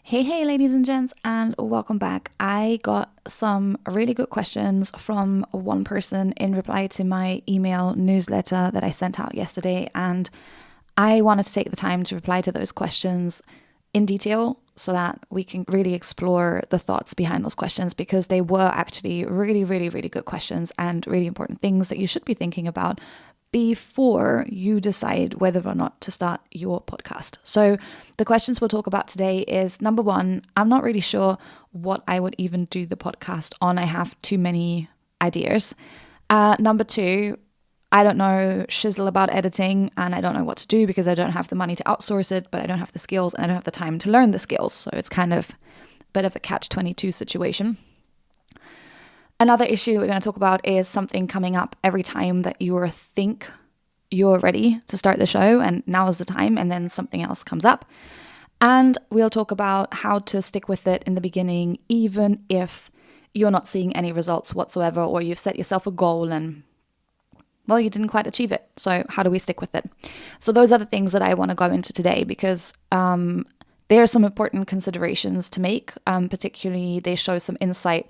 Hey, ladies and gents, and welcome back. I got some really good questions from one person in reply to my email newsletter that I sent out yesterday, and I wanted to take the time to reply to those questions in detail so that we can really explore the thoughts behind those questions because they were actually really good questions and really important things that you should be thinking about before you decide whether or not to start your podcast. So the questions we'll talk about today is number one, I'm not really sure what I would even do the podcast on. I have too many ideas. Number two, I don't know shizzle about editing and I don't know what to do because I don't have the money to outsource it, but I don't have the skills and I don't have the time to learn the skills. So it's kind of a bit of a catch-22 situation. Another issue we're going to talk about is something coming up every time that you think you're ready to start the show and now is the time, and then something else comes up. And we'll talk about how to stick with it in the beginning, even if you're not seeing any results whatsoever, or you've set yourself a goal and, well, you didn't quite achieve it. So how do we stick with it? So those are the things that I want to go into today because there are some important considerations to make. Particularly, they show some insight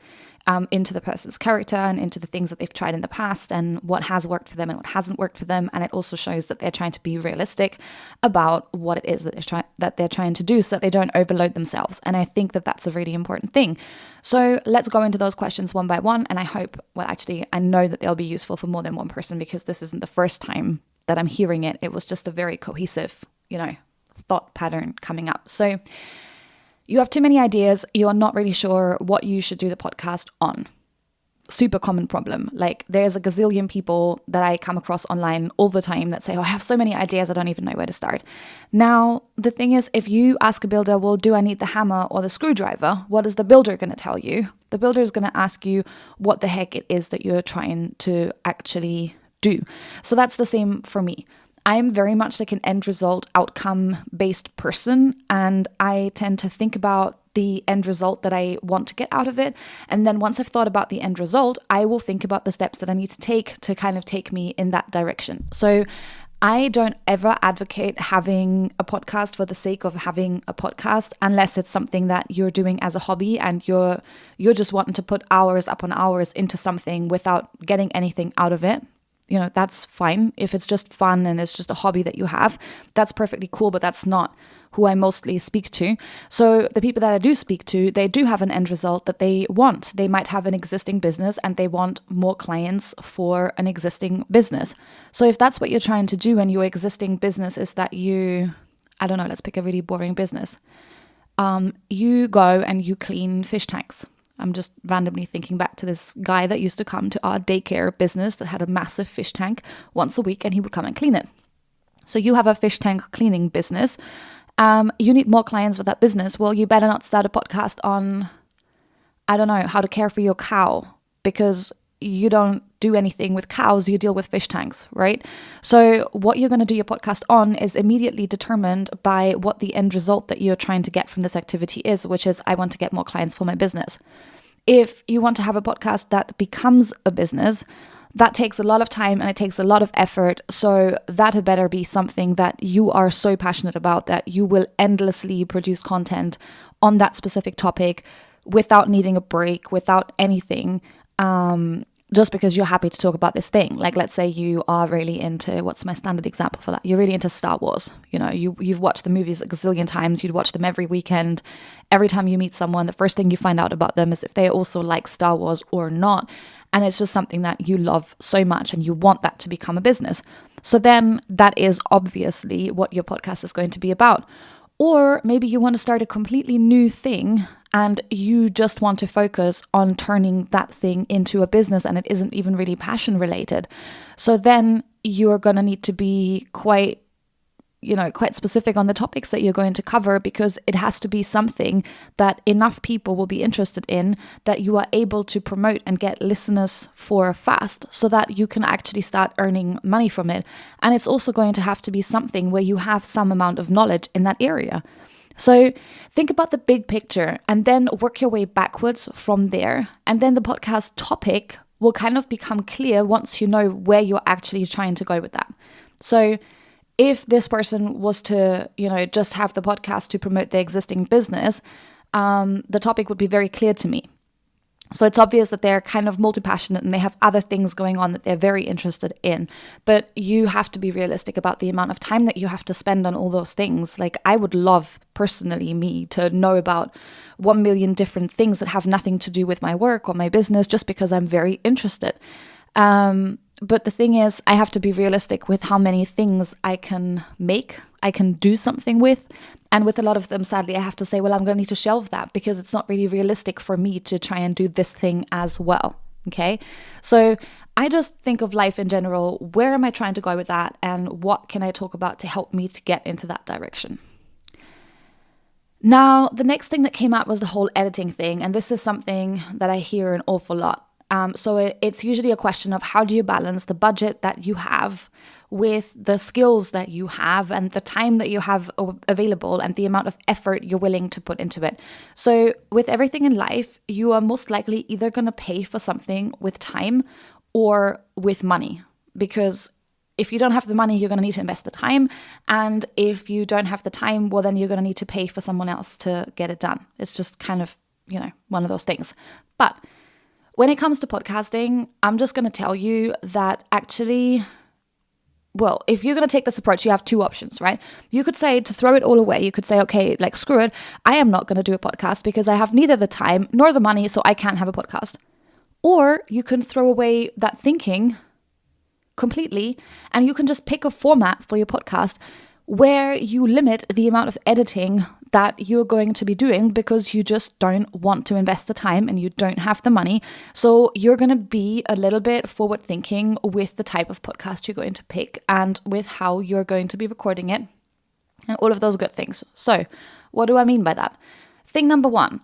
into the person's character and into the things that they've tried in the past and what has worked for them and what hasn't worked for them. And it also shows that they're trying to be realistic about what it is that they're trying to do so that they don't overload themselves. And I think that that's a really important thing. So let's go into those questions one by one. And I hope, I know that they'll be useful for more than one person because this isn't the first time that I'm hearing it. It was just a very cohesive, thought pattern coming up. So you have too many ideas. You're not really sure what you should do the podcast on. Super common problem. Like there's a gazillion people that I come across online all the time that say, I have so many ideas, I don't even know where to start. Now, the thing is, if you ask a builder, well, do I need the hammer or the screwdriver? What is the builder going to tell you? The builder is going to ask you what the heck it is that you're trying to actually do. So that's the same for me. I'm very much like an end result outcome based person, and I tend to think about the end result that I want to get out of it. And then once I've thought about the end result, I will think about the steps that I need to take to kind of take me in that direction. So I don't ever advocate having a podcast for the sake of having a podcast unless it's something that you're doing as a hobby and you're just wanting to put hours upon hours into something without getting anything out of it. That's fine. If it's just fun and it's just a hobby that you have, that's perfectly cool, but that's not who I mostly speak to. So the people that I do speak to, they do have an end result that they want. They might have an existing business and they want more clients for an existing business. So if that's what you're trying to do and your existing business is that let's pick a really boring business. You go and you clean fish tanks. I'm just randomly thinking back to this guy that used to come to our daycare business that had a massive fish tank once a week and he would come and clean it. So you have a fish tank cleaning business. You need more clients for that business. Well, you better not start a podcast on, how to care for your cow because you don't do anything with cows, you deal with fish tanks, right? So what you're going to do your podcast on is immediately determined by what the end result that you're trying to get from this activity is, which is I want to get more clients for my business. If you want to have a podcast that becomes a business, that takes a lot of time and it takes a lot of effort. So that had better be something that you are so passionate about that you will endlessly produce content on that specific topic without needing a break, without anything. Just because you're happy to talk about this thing. Like, let's say you are really into, what's my standard example for that? You're really into Star Wars. You've watched the movies a gazillion times. You'd watch them every weekend. Every time you meet someone, the first thing you find out about them is if they also like Star Wars or not. And it's just something that you love so much and you want that to become a business. So then that is obviously what your podcast is going to be about. Or maybe you want to start a completely new thing and you just want to focus on turning that thing into a business and it isn't even really passion related. So then you're going to need to be quite specific on the topics that you're going to cover because it has to be something that enough people will be interested in that you are able to promote and get listeners for fast so that you can actually start earning money from it. And it's also going to have to be something where you have some amount of knowledge in that area. So think about the big picture and then work your way backwards from there. And then the podcast topic will kind of become clear once you know where you're actually trying to go with that. So if this person was to, just have the podcast to promote their existing business, the topic would be very clear to me. So it's obvious that they're kind of multi-passionate and they have other things going on that they're very interested in. But you have to be realistic about the amount of time that you have to spend on all those things. Like, I would love, personally, me to know about 1 million different things that have nothing to do with my work or my business just because I'm very interested. But the thing is, I have to be realistic with how many things I can make, I can do something with. And with a lot of them, sadly, I have to say, well, I'm going to need to shelve that because it's not really realistic for me to try and do this thing as well. Okay. So I just think of life in general. Where am I trying to go with that? And what can I talk about to help me to get into that direction? Now, the next thing that came out was the whole editing thing. And this is something that I hear an awful lot. So it's usually a question of how do you balance the budget that you have with the skills that you have and the time that you have available and the amount of effort you're willing to put into it. So with everything in life, you are most likely either going to pay for something with time or with money, because if you don't have the money, you're going to need to invest the time. And if you don't have the time, well, then you're going to need to pay for someone else to get it done. It's just kind of, one of those things. But when it comes to podcasting, I'm just going to tell you that actually, well, if you're going to take this approach, you have two options, right? You could say, to throw it all away, you could say, okay, like, screw it. I am not going to do a podcast because I have neither the time nor the money, so I can't have a podcast. Or you can throw away that thinking completely and you can just pick a format for your podcast where you limit the amount of editing that you're going to be doing because you just don't want to invest the time and you don't have the money. So you're going to be a little bit forward thinking with the type of podcast you're going to pick and with how you're going to be recording it and all of those good things. So what do I mean by that? Thing number one,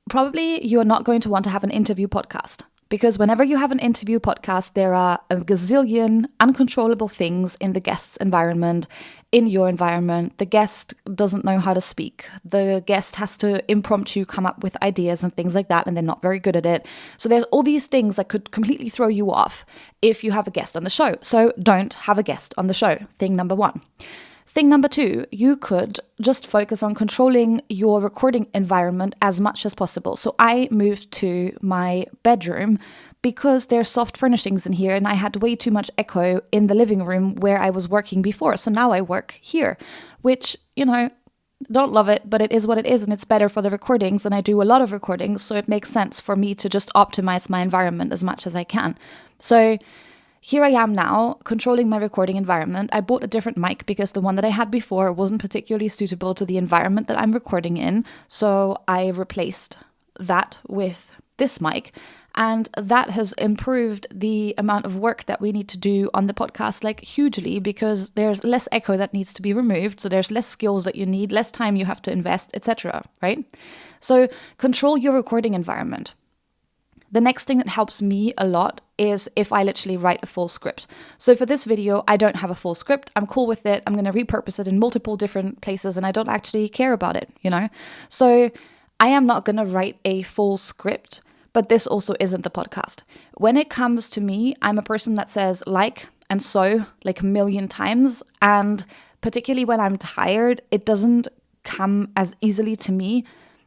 probably you're not going to want to have an interview podcast. Because whenever you have an interview podcast, there are a gazillion uncontrollable things in the guest's environment, in your environment. The guest doesn't know how to speak. The guest has to impromptu come up with ideas and things like that, and they're not very good at it. So there's all these things that could completely throw you off if you have a guest on the show. So don't have a guest on the show. Thing number one. Thing number two, you could just focus on controlling your recording environment as much as possible. So I moved to my bedroom because there's soft furnishings in here and I had way too much echo in the living room where I was working before. So now I work here, which, don't love it, but it is what it is and it's better for the recordings and I do a lot of recordings. So it makes sense for me to just optimize my environment as much as I can. So here I am now, controlling my recording environment. I bought a different mic because the one that I had before wasn't particularly suitable to the environment that I'm recording in. So I replaced that with this mic. And that has improved the amount of work that we need to do on the podcast, like, hugely, because there's less echo that needs to be removed. So there's less skills that you need, less time you have to invest, etc. Right? So control your recording environment. The next thing that helps me a lot is if I literally write a full script. So for this video, I don't have a full script. I'm cool with it. I'm going to repurpose it in multiple different places and I don't actually care about it, So I am not going to write a full script, but this also isn't the podcast. When it comes to me, I'm a person that says like and so like a million times. And particularly when I'm tired, it doesn't come as easily to me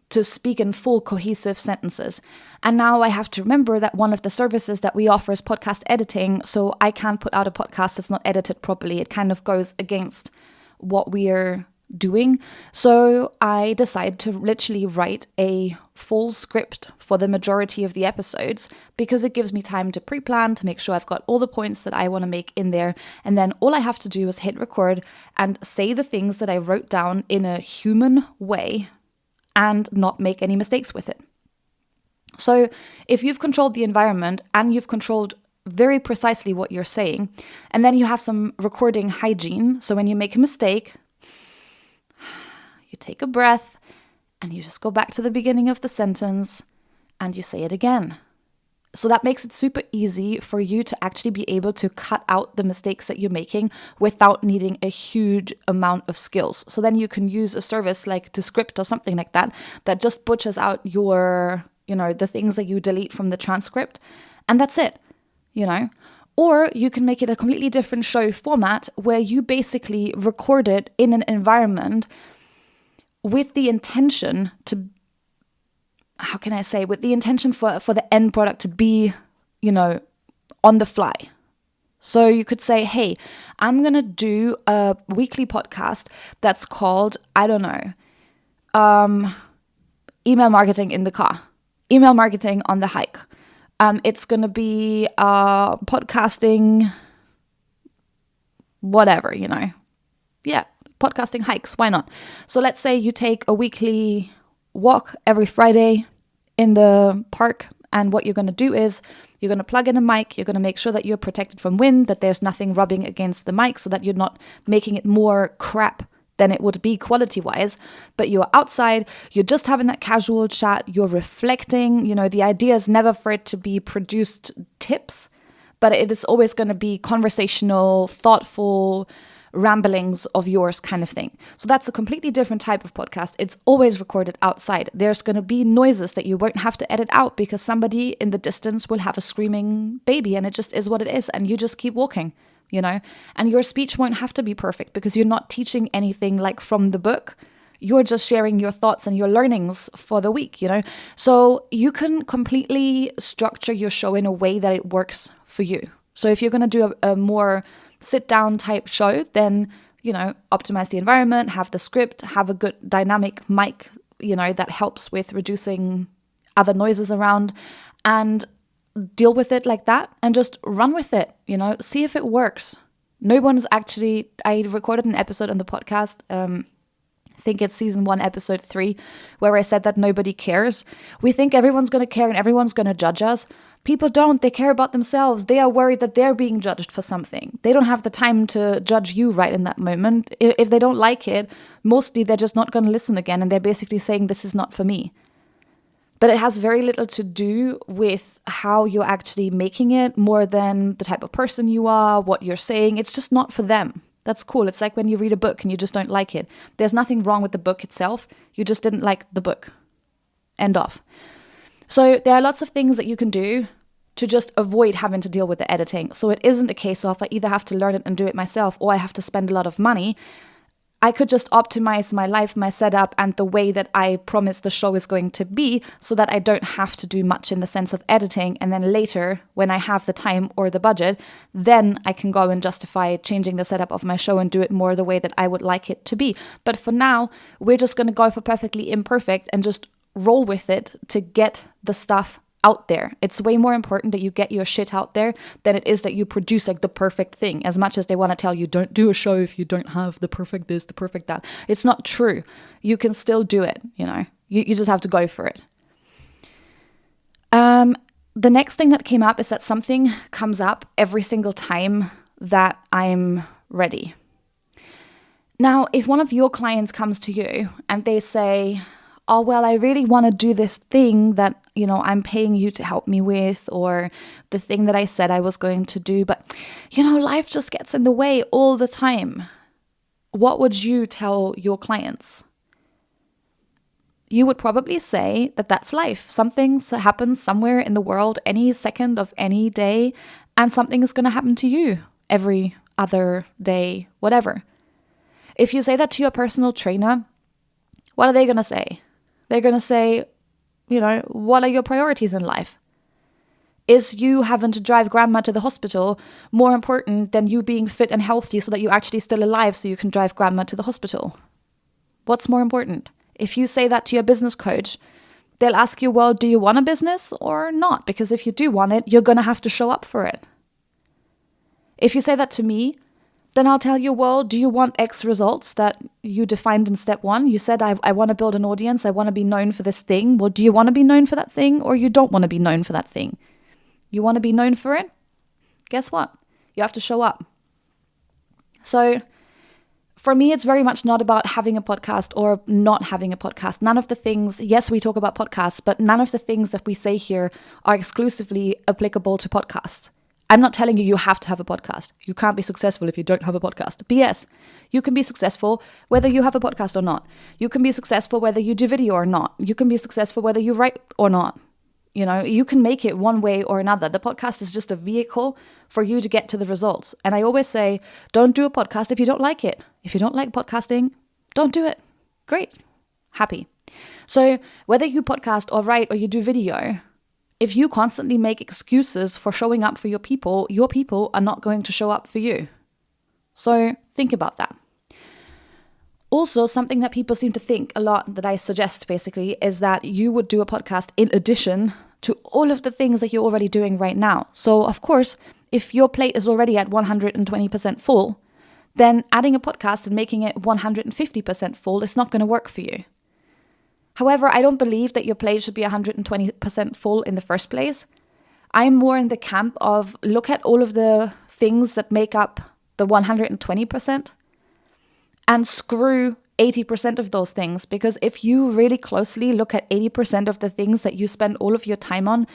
to speak in full cohesive sentences. And now I have to remember that one of the services that we offer is podcast editing. So I can't put out a podcast that's not edited properly. It kind of goes against what we're doing. So I decided to literally write a full script for the majority of the episodes because it gives me time to pre-plan, to make sure I've got all the points that I want to make in there. And then all I have to do is hit record and say the things that I wrote down in a human way and not make any mistakes with it. So if you've controlled the environment and you've controlled very precisely what you're saying, and then you have some recording hygiene, so when you make a mistake, you take a breath and you just go back to the beginning of the sentence and you say it again. So that makes it super easy for you to actually be able to cut out the mistakes that you're making without needing a huge amount of skills. So then you can use a service like Descript or something like that that just butchers out your, the things that you delete from the transcript. And that's it, Or you can make it a completely different show format where you basically record it in an environment with the intention to, with the intention for the end product to be, on the fly. So you could say, hey, I'm going to do a weekly podcast that's called, email marketing in the car, email marketing on the hike. It's going to be podcasting, whatever, Yeah, podcasting hikes. Why not? So let's say you take a weekly walk every Friday in the park. And what you're going to do is you're going to plug in a mic. You're going to make sure that you're protected from wind, that there's nothing rubbing against the mic so that you're not making it more crap than it would be quality-wise. But you're outside, you're just having that casual chat, you're reflecting. The idea is never for it to be produced tips, but it is always going to be conversational, thoughtful ramblings of yours kind of thing. So that's a completely different type of podcast. It's always recorded outside. There's going to be noises that you won't have to edit out because somebody in the distance will have a screaming baby, and it just is what it is. And you just keep walking, and your speech won't have to be perfect because you're not teaching anything like from the book. You're just sharing your thoughts and your learnings for the week, So you can completely structure your show in a way that it works for you. So if you're going to do a more sit-down type show, then, optimize the environment, have the script, have a good dynamic mic, that helps with reducing other noises around, and deal with it like that and just run with it, see if it works. I recorded an episode on the podcast, I think it's season 1, episode 3, where I said that nobody cares. We think everyone's going to care and everyone's going to judge us. People don't. They care about themselves. They are worried that they're being judged for something. They don't have the time to judge you right in that moment. If they don't like it, mostly they're just not going to listen again, and they're basically saying, this is not for me. But it has very little to do with how you're actually making it, more than the type of person you are, what you're saying. It's just not for them. That's cool. It's like when you read a book and you just don't like it. There's nothing wrong with the book itself. You just didn't like the book. End of. So there are lots of things that you can do to just avoid having to deal with the editing. So it isn't a case of I either have to learn it and do it myself, or I have to spend a lot of money. I could just optimize my life, my setup, and the way that I promise the show is going to be, so that I don't have to do much in the sense of editing. And then later, when I have the time or the budget, then I can go and justify changing the setup of my show and do it more the way that I would like it to be. But for now, we're just going to go for perfectly imperfect and just roll with it to get the stuff out there. It's way more important that you get your shit out there than it is that you produce like the perfect thing. As much as they want to tell you, don't do a show if you don't have the perfect this, the perfect that. It's not true. You can still do it, You just have to go for it. The next thing that came up is that something comes up every single time that I'm ready. Now, if one of your clients comes to you and they say, oh, well, I really want to do this thing that, I'm paying you to help me with, or the thing that I said I was going to do, but, life just gets in the way all the time. What would you tell your clients? You would probably say that that's life. Something happens somewhere in the world any second of any day, and something is going to happen to you every other day, whatever. If you say that to your personal trainer, what are they going to say? They're going to say, what are your priorities in life? Is you having to drive grandma to the hospital more important than you being fit and healthy so that you're actually still alive so you can drive grandma to the hospital? What's more important? If you say that to your business coach, they'll ask you, well, do you want a business or not? Because if you do want it, you're going to have to show up for it. If you say that to me, then I'll tell you, well, do you want X results that you defined in step 1? You said, I want to build an audience. I want to be known for this thing. Well, do you want to be known for that thing, or you don't want to be known for that thing? You want to be known for it? Guess what? You have to show up. So for me, it's very much not about having a podcast or not having a podcast. None of the things, yes, we talk about podcasts, but none of the things that we say here are exclusively applicable to podcasts. I'm not telling you you have to have a podcast. You can't be successful if you don't have a podcast. But yes, you can be successful whether you have a podcast or not. You can be successful whether you do video or not. You can be successful whether you write or not. You know, you can make it one way or another. The podcast is just a vehicle for you to get to the results. And I always say, don't do a podcast if you don't like it. If you don't like podcasting, don't do it. Great. Happy. So whether you podcast or write or you do video, if you constantly make excuses for showing up for your people are not going to show up for you. So think about that. Also, something that people seem to think a lot that I suggest basically is that you would do a podcast in addition to all of the things that you're already doing right now. So of course, if your plate is already at 120% full, then adding a podcast and making it 150% full is not going to work for you. However, I don't believe that your plate should be 120% full in the first place. I'm more in the camp of look at all of the things that make up the 120% and screw 80% of those things, because if you really closely look at 80% of the things that you spend all of your time on,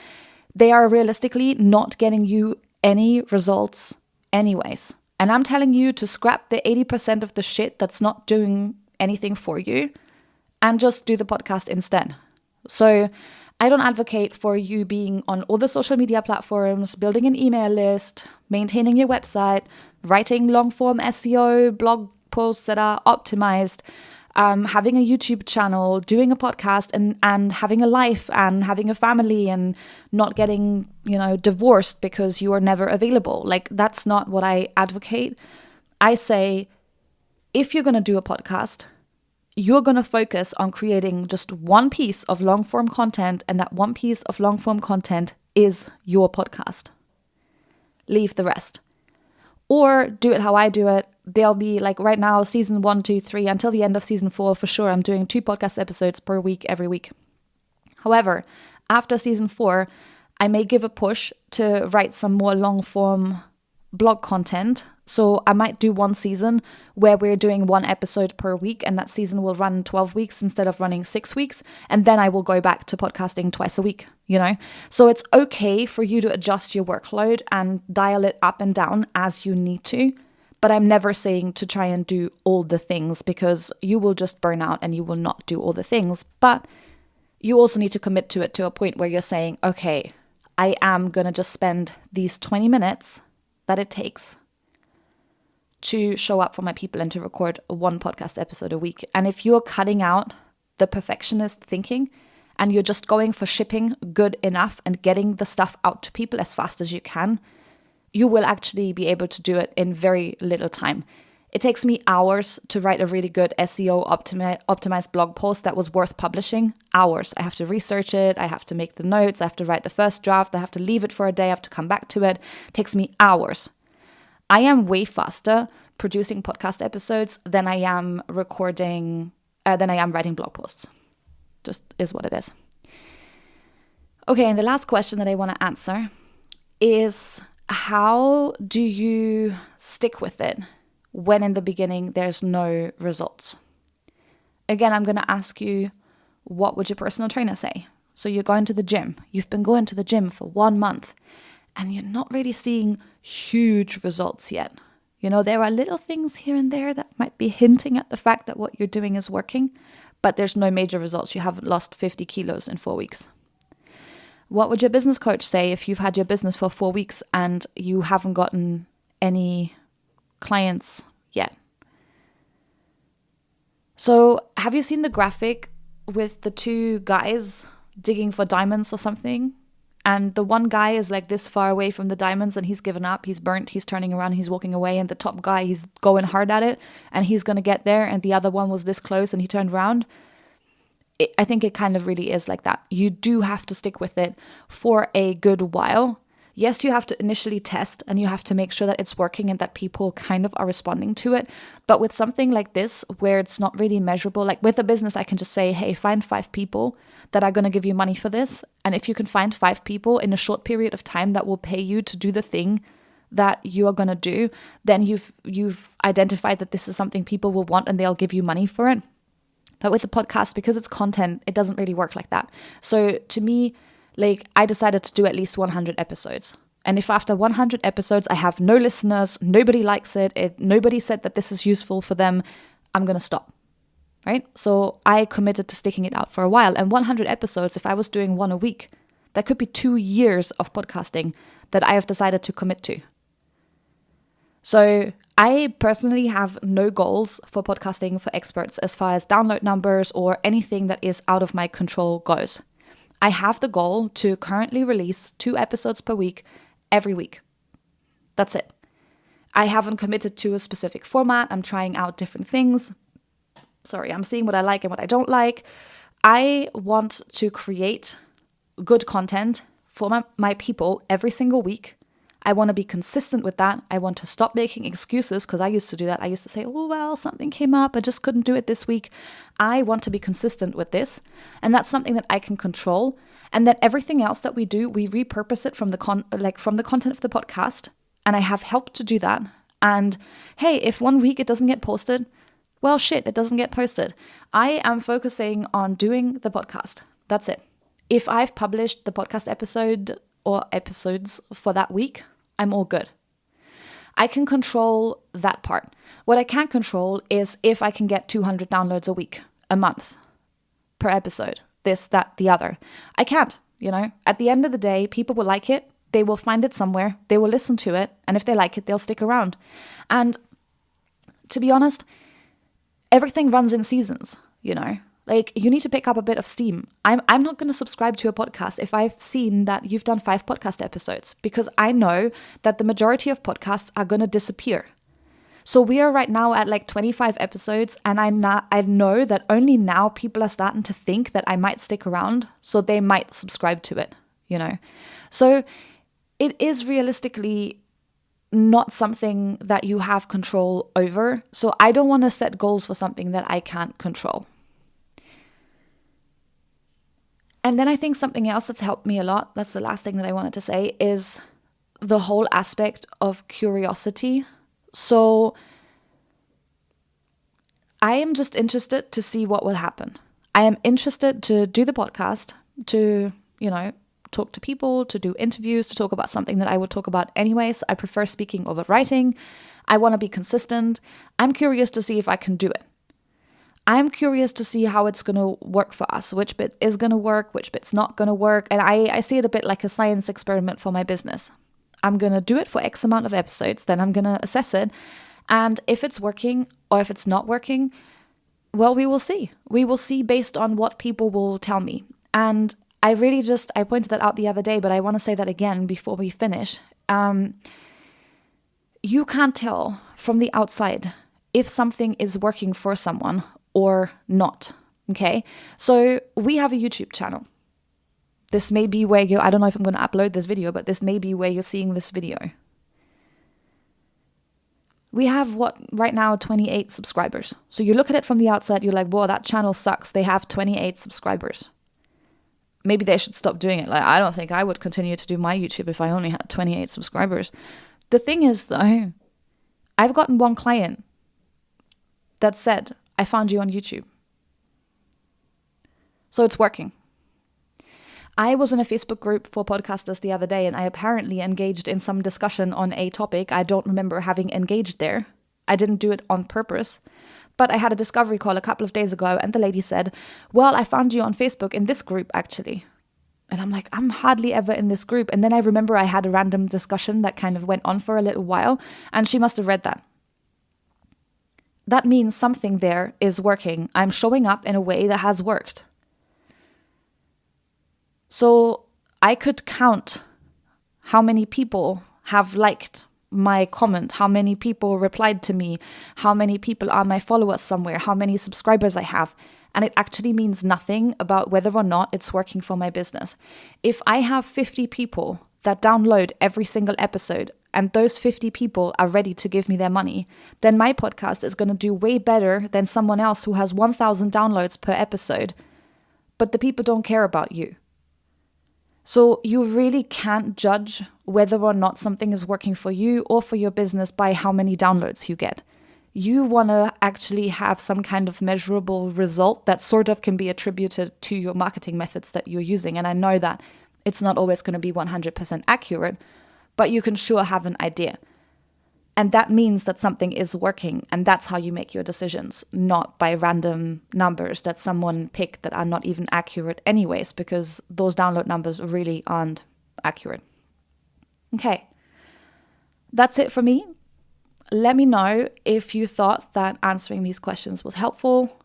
they are realistically not getting you any results anyways. And I'm telling you to scrap the 80% of the shit that's not doing anything for you and just do the podcast instead. So I don't advocate for you being on all the social media platforms, building an email list, maintaining your website, writing long form SEO, blog posts that are optimized, having a YouTube channel, doing a podcast and having a life and having a family and not getting, divorced because you are never available. Like, that's not what I advocate. I say, if you're going to do a podcast, you're going to focus on creating just one piece of long form content, and that one piece of long form content is your podcast. Leave the rest. Or do it how I do it. They'll be like right now, season 1, 2, 3, until the end of season 4, for sure. I'm doing 2 podcast episodes per week, every week. However, after season 4, I may give a push to write some more long form blog content. So I might do one season where we're doing 1 episode per week, and that season will run 12 weeks instead of running 6 weeks. And then I will go back to podcasting twice a week, So it's okay for you to adjust your workload and dial it up and down as you need to. But I'm never saying to try and do all the things, because you will just burn out and you will not do all the things. But you also need to commit to it to a point where you're saying, okay, I am going to just spend these 20 minutes that it takes to show up for my people and to record 1 podcast episode a week. And if you're cutting out the perfectionist thinking and you're just going for shipping good enough and getting the stuff out to people as fast as you can, you will actually be able to do it in very little time. It takes me hours to write a really good SEO optimized blog post that was worth publishing. Hours. I have to research it. I have to make the notes. I have to write the first draft. I have to leave it for a day. I have to come back to it. It takes me hours. I am way faster producing podcast episodes than I am writing blog posts. Just is what it is. Okay, and the last question that I want to answer is, how do you stick with it when in the beginning there's no results? Again, I'm going to ask you, what would your personal trainer say? So you're going to the gym. You've been going to the gym for 1 month and you're not really seeing huge results yet. There are little things here and there that might be hinting at the fact that what you're doing is working, but there's no major results. You haven't lost 50 kilos in 4 weeks. What would your business coach say if you've had your business for 4 weeks and you haven't gotten any clients yet? So have you seen the graphic with the 2 guys digging for diamonds or something? And the one guy is like this far away from the diamonds and he's given up, he's burnt, he's turning around, he's walking away. And the top guy, he's going hard at it and he's going to get there. And the other one was this close and he turned around. I think it kind of really is like that. You do have to stick with it for a good while. Yes, you have to initially test and you have to make sure that it's working and that people kind of are responding to it. But with something like this, where it's not really measurable, like with a business, I can just say, hey, find 5 people that are going to give you money for this. And if you can find 5 people in a short period of time that will pay you to do the thing that you are going to do, then you've identified that this is something people will want and they'll give you money for it. But with the podcast, because it's content, it doesn't really work like that. So to me, I decided to do at least 100 episodes. And if after 100 episodes, I have no listeners, nobody likes it, nobody said that this is useful for them, I'm going to stop, right? So I committed to sticking it out for a while. And 100 episodes, if I was doing 1 a week, That could be 2 years of podcasting that I have decided to commit to. So I personally have no goals for podcasting for experts as far as download numbers or anything that is out of my control goes. I have the goal to currently release 2 episodes per week every week. That's it. I haven't committed to a specific format. I'm trying out different things. I'm seeing what I like and what I don't like. I want to create good content for my people every single week. I want to be consistent with that. I want to stop making excuses, because I used to do that. I used to say, oh, well, something came up. I just couldn't do it this week. I want to be consistent with this. And that's something that I can control. And then everything else that we do, we repurpose it from the content of the podcast. And I have help to do that. And hey, if 1 week it doesn't get posted, well, shit, it doesn't get posted. I am focusing on doing the podcast. That's it. If I've published the podcast episode or episodes for that week, I'm all good. I can control that part. What I can't control is if I can get 200 downloads a week, a month, per episode, this, that, the other. I can't, At the end of the day, people will like it. They will find it somewhere. They will listen to it. And if they like it, they'll stick around. And to be honest, everything runs in seasons, you need to pick up a bit of steam. I'm not going to subscribe to a podcast if I've seen that you've done 5 podcast episodes, because I know that the majority of podcasts are going to disappear. So we are right now at like 25 episodes, and I know that only now people are starting to think that I might stick around, so they might subscribe to it, So it is realistically not something that you have control over. So I don't want to set goals for something that I can't control. And then I think something else that's helped me a lot, that's the last thing that I wanted to say, is the whole aspect of curiosity. So I am just interested to see what will happen. I am interested to do the podcast, to, talk to people, to do interviews, to talk about something that I would talk about anyways. I prefer speaking over writing. I want to be consistent. I'm curious to see if I can do it. I'm curious to see how it's going to work for us, which bit is going to work, which bit's not going to work. And I see it a bit like a science experiment for my business. I'm going to do it for X amount of episodes, then I'm going to assess it. And if it's working or if it's not working, well, we will see. We will see based on what people will tell me. And I pointed that out the other day, but I want to say that again before we finish. You can't tell from the outside if something is working for someone or not, okay? So we have a YouTube channel. This may be where I don't know if I'm going to upload this video, but this may be where you're seeing this video. We have right now 28 subscribers. So you look at it from the outside, you're like, whoa, that channel sucks. They have 28 subscribers. Maybe they should stop doing it. I don't think I would continue to do my YouTube if I only had 28 subscribers. The thing is, though, I've gotten one client that said, I found you on YouTube. So it's working. I was in a Facebook group for podcasters the other day, and I apparently engaged in some discussion on a topic. I don't remember having engaged there. I didn't do it on purpose. But I had a discovery call a couple of days ago, and the lady said, well, I found you on Facebook in this group, actually. And I'm like, I'm hardly ever in this group. And then I remember I had a random discussion that kind of went on for a little while, and she must have read that. That means something there is working. I'm showing up in a way that has worked. So I could count how many people have liked my comment, how many people replied to me, how many people are my followers somewhere, how many subscribers I have. And it actually means nothing about whether or not it's working for my business. If I have 50 people that download every single episode, and those 50 people are ready to give me their money, then my podcast is going to do way better than someone else who has 1,000 downloads per episode. But the people don't care about you. So you really can't judge whether or not something is working for you or for your business by how many downloads you get. You want to actually have some kind of measurable result that sort of can be attributed to your marketing methods that you're using. And I know that it's not always going to be 100% accurate, but you can sure have an idea. And that means that something is working, and that's how you make your decisions, not by random numbers that someone picked that are not even accurate anyways, because those download numbers really aren't accurate. Okay, that's it for me. Let me know if you thought that answering these questions was helpful.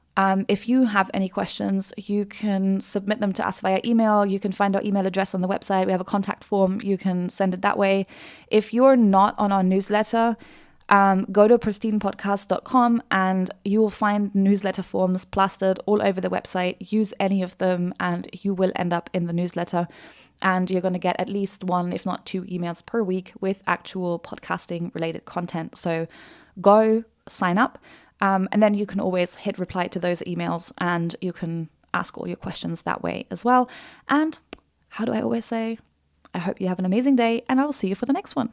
If you have any questions, you can submit them to us via email. You can find our email address on the website. We have a contact form. You can send it that way. If you're not on our newsletter, go to pristinepodcast.com and you will find newsletter forms plastered all over the website. Use any of them and you will end up in the newsletter. And you're going to get at least one, if not 2 emails per week with actual podcasting related content. So go sign up. And then you can always hit reply to those emails and you can ask all your questions that way as well. And how do I always say? I hope you have an amazing day and I will see you for the next one.